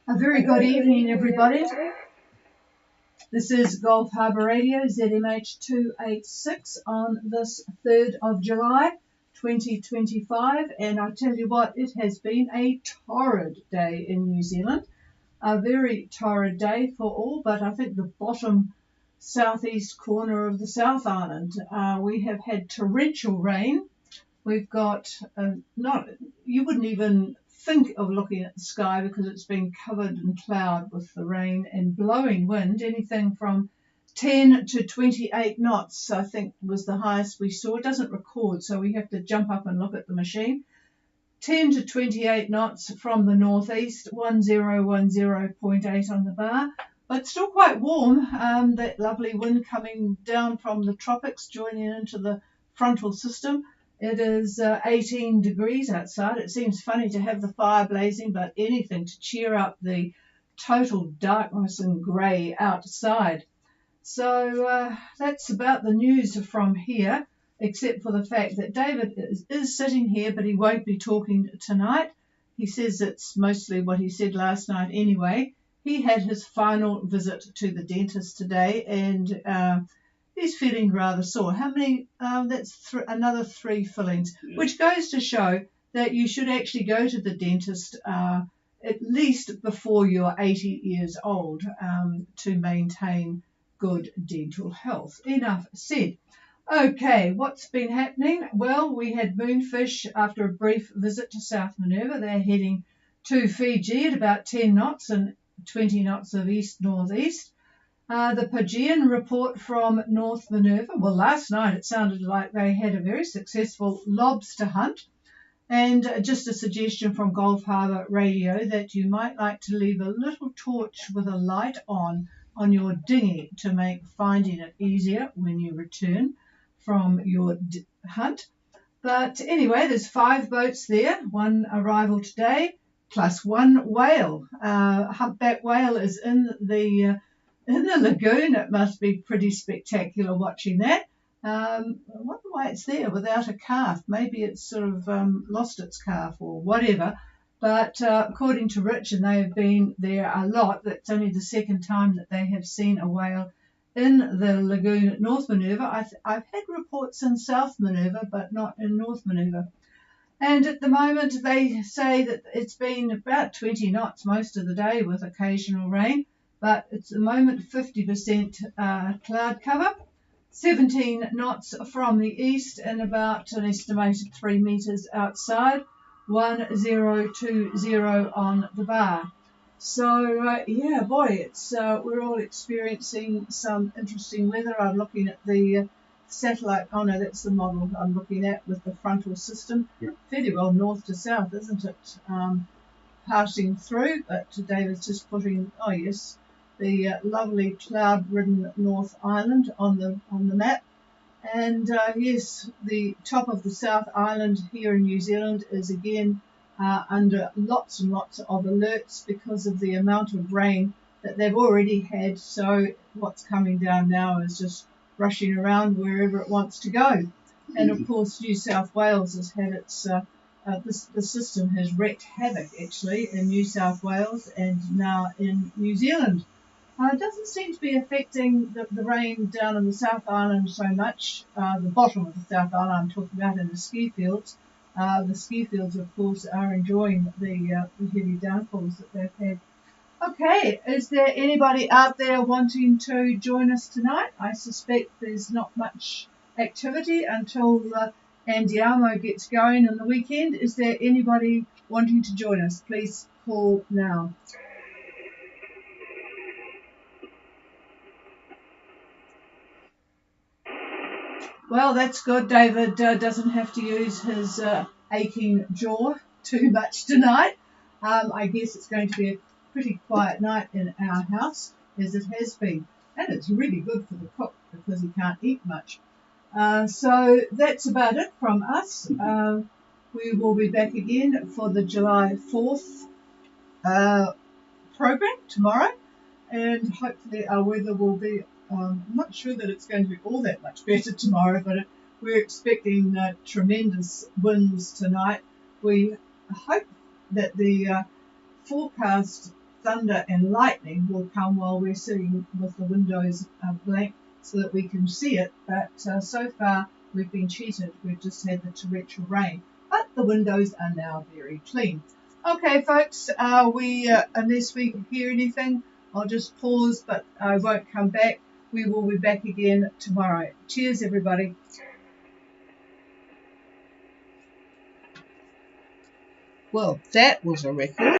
A very good evening, everybody. This is Gulf Harbour Radio, ZMH 286 on this 3rd of July 2025. And I tell you what, it has been a torrid day in New Zealand. A very torrid day for all, but I think the bottom southeast corner of the South Island. We have had torrential rain. We've got, you wouldn't even think of looking at the sky because it's been covered in cloud with the rain and blowing wind. Anything from 10 to 28 knots, I think, was the highest we saw. It doesn't record, so we have to jump up and look at the machine. 10 to 28 knots from the northeast, 1010.8 on the bar, but still quite warm. That lovely wind coming down from the tropics, joining into the frontal system. It is 18 degrees outside. It seems funny to have the fire blazing, but anything to cheer up the total darkness and grey outside. So that's about the news from here, except for the fact that David is sitting here, but he won't be talking tonight. He says it's mostly what he said last night anyway. He had his final visit to the dentist today, and he's feeling rather sore. How many? That's another 3 fillings, which goes to show that you should actually go to the dentist at least before you're 80 years old to maintain good dental health. Enough said. Okay, what's been happening? Well, we had Moonfish after a brief visit to South Minerva. They're heading to Fiji at about 10 knots and 20 knots of east-northeast. The Pagean report from North Minerva. Well, last night it sounded like they had a very successful lobster hunt. And just a suggestion from Gulf Harbour Radio that you might like to leave a little torch with a light on your dinghy to make finding it easier when you return from your hunt. But anyway, there's 5 boats there, 1 arrival today, plus 1 whale. Humpback whale is in the lagoon. It must be pretty spectacular watching that. I wonder why it's there without a calf. Maybe it's sort of lost its calf or whatever. But according to Rich, and they have been there a lot, that's only the 2nd time that they have seen a whale in the lagoon at North Minerva. I've had reports in South Minerva, but not in North Minerva. And at the moment, they say that it's been about 20 knots most of the day with occasional rain. But it's at the moment 50% cloud cover, 17 knots from the east and about an estimated 3 metres outside, 1020 on the bar. So yeah, boy, it's we're all experiencing some interesting weather. I'm looking at the satellite. Oh no, that's the model I'm looking at with the frontal system. Yeah. Fairly well north to south, isn't it? Passing through, but David's just putting, oh yes, the lovely cloud-ridden North Island on the map. And yes, the top of the South Island here in New Zealand is again under lots and lots of alerts because of the amount of rain that they've already had. So what's coming down now is just rushing around wherever it wants to go. And of course, New South Wales has had its the system has wreaked havoc actually in New South Wales and now in New Zealand. It doesn't seem to be affecting the rain down in the South Island so much. The bottom of the South Island I'm talking about in the ski fields. The ski fields, of course, are enjoying the heavy downfalls that they've had. Okay, is there anybody out there wanting to join us tonight? I suspect there's not much activity until Andiamo gets going on the weekend. Is there anybody wanting to join us? Please call now. Well, that's good. David doesn't have to use his aching jaw too much tonight. I guess it's going to be a pretty quiet night in our house, as it has been. And it's really good for the cook because he can't eat much. So that's about it from us. We will be back again for the July 4th program tomorrow. And hopefully our weather will be I'm not sure that it's going to be all that much better tomorrow, but we're expecting tremendous winds tonight. We hope that the forecast thunder and lightning will come while we're sitting with the windows blank so that we can see it. But so far we've been cheated. We've just had the torrential rain. But the windows are now very clean. Okay, folks, unless we hear anything, I'll just pause, but I won't come back. We will be back again tomorrow. Cheers, everybody. Well, that was a record.